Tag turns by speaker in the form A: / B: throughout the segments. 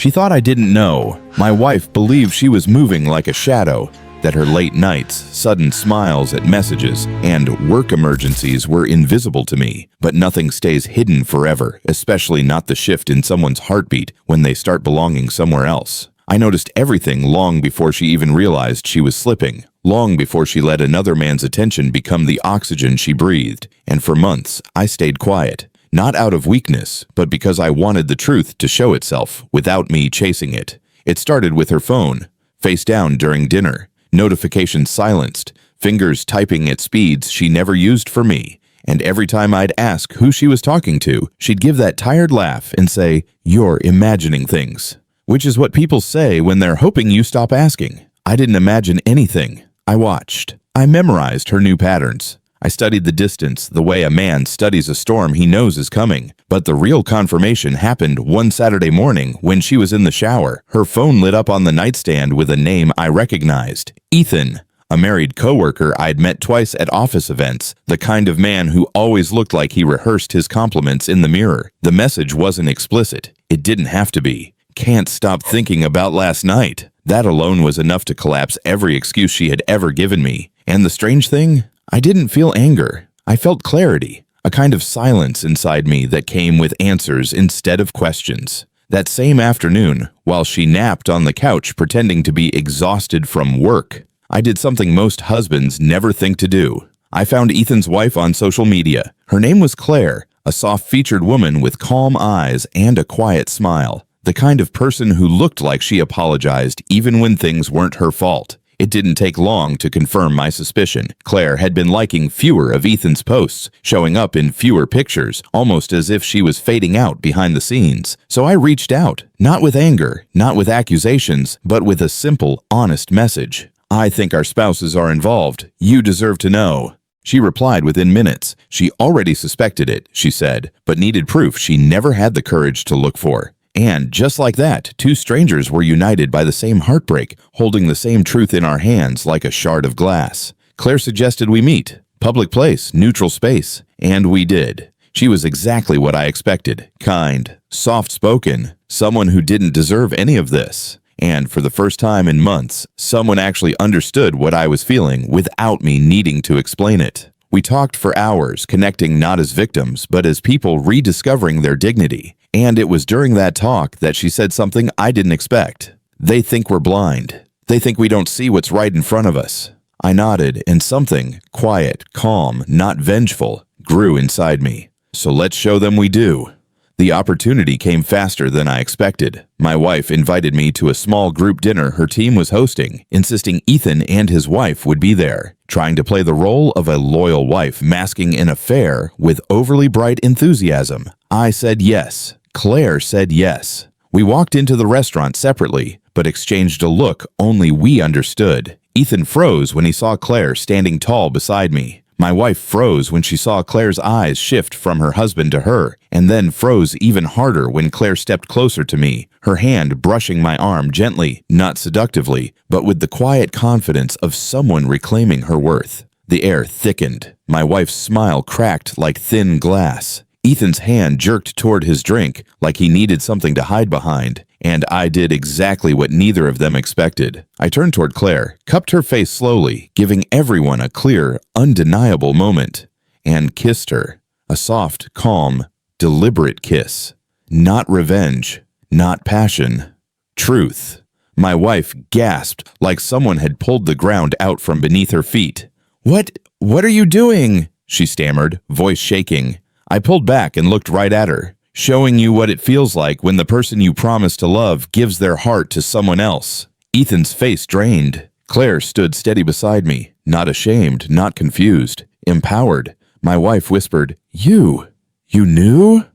A: She thought I didn't know. My wife believed she was moving like a shadow, that her late nights, sudden smiles at messages, and work emergencies were invisible to me. But nothing stays hidden forever, especially not the shift in someone's heartbeat when they start belonging somewhere else. I noticed everything long before she even realized she was slipping, long before she let another man's attention become the oxygen she breathed. And for months, I stayed quiet. Not out of weakness, but because I wanted the truth to show itself without me chasing it. It started with her phone, face down during dinner, notifications silenced, fingers typing at speeds she never used for me. And every time I'd ask who she was talking to, she'd give that tired laugh and say, "You're imagining things." Which is what people say when they're hoping you stop asking. I didn't imagine anything. I watched. I memorized her new patterns. I studied the distance the way a man studies a storm he knows is coming. But the real confirmation happened one Saturday morning when she was in the shower. Her phone lit up on the nightstand with a name I recognized. Ethan, a married coworker I'd met twice at office events, the kind of man who always looked like he rehearsed his compliments in the mirror. The message wasn't explicit. It didn't have to be. "Can't stop thinking about last night." That alone was enough to collapse every excuse she had ever given me. And the strange thing? I didn't feel anger. I felt clarity, a kind of silence inside me that came with answers instead of questions. That same afternoon, while she napped on the couch pretending to be exhausted from work, I did something most husbands never think to do. I found Ethan's wife on social media. Her name was Claire, a soft-featured woman with calm eyes and a quiet smile. The kind of person who looked like she apologized even when things weren't her fault. It didn't take long to confirm my suspicion. Claire had been liking fewer of Ethan's posts, showing up in fewer pictures, almost as if she was fading out behind the scenes. So I reached out, not with anger, not with accusations, but with a simple, honest message. "I think our spouses are involved. You deserve to know." She replied within minutes. She already suspected it, she said, but needed proof she never had the courage to look for. And just like that, two strangers were united by the same heartbreak, holding the same truth in our hands like a shard of glass. Claire suggested we meet. Public place, neutral space. And we did. She was exactly what I expected. Kind, soft-spoken, someone who didn't deserve any of this. And for the first time in months, someone actually understood what I was feeling without me needing to explain it. We talked for hours, connecting not as victims, but as people rediscovering their dignity. And it was during that talk that she said something I didn't expect. "They think we're blind. They think we don't see what's right in front of us." I nodded, and something, quiet, calm, not vengeful, grew inside me. "So let's show them we do." The opportunity came faster than I expected. My wife invited me to a small group dinner her team was hosting, insisting Ethan and his wife would be there, trying to play the role of a loyal wife masking an affair with overly bright enthusiasm. I said yes. Claire said yes. We walked into the restaurant separately, but exchanged a look only we understood. Ethan froze when he saw Claire standing tall beside me. My wife froze when she saw Claire's eyes shift from her husband to her, and then froze even harder when Claire stepped closer to me, her hand brushing my arm gently, not seductively, but with the quiet confidence of someone reclaiming her worth. The air thickened. My wife's smile cracked like thin glass. Ethan's hand jerked toward his drink like he needed something to hide behind, and I did exactly what neither of them expected. I turned toward Claire, cupped her face slowly, giving everyone a clear, undeniable moment, and kissed her. A soft, calm, deliberate kiss. Not revenge, not passion. Truth. My wife gasped like someone had pulled the ground out from beneath her feet. What are you doing?" she stammered, voice shaking. I pulled back and looked right at her. "Showing you what it feels like when the person you promise to love gives their heart to someone else." Ethan's face drained. Claire stood steady beside me, not ashamed, not confused, empowered. My wife whispered, You knew?"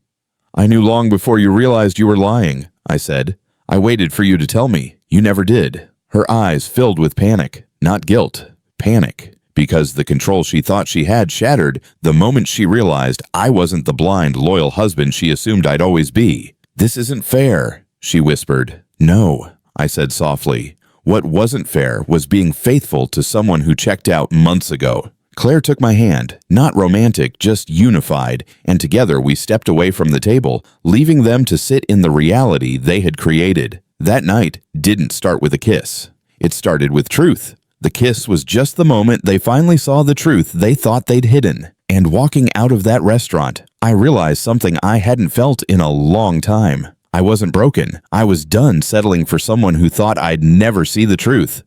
A: "I knew long before you realized you were lying," I said. "I waited for you to tell me. You never did." Her eyes filled with panic, not guilt, panic. Because the control she thought she had shattered the moment she realized I wasn't the blind, loyal husband she assumed I'd always be. "This isn't fair," she whispered. "No," I said softly. What wasn't fair was being faithful to someone who checked out months ago. Claire took my hand, not romantic, just unified, and together we stepped away from the table, leaving them to sit in the reality they had created. That night didn't start with a kiss. It started with truth. The kiss was just the moment they finally saw the truth they thought they'd hidden. And walking out of that restaurant, I realized something I hadn't felt in a long time. I wasn't broken. I was done settling for someone who thought I'd never see the truth.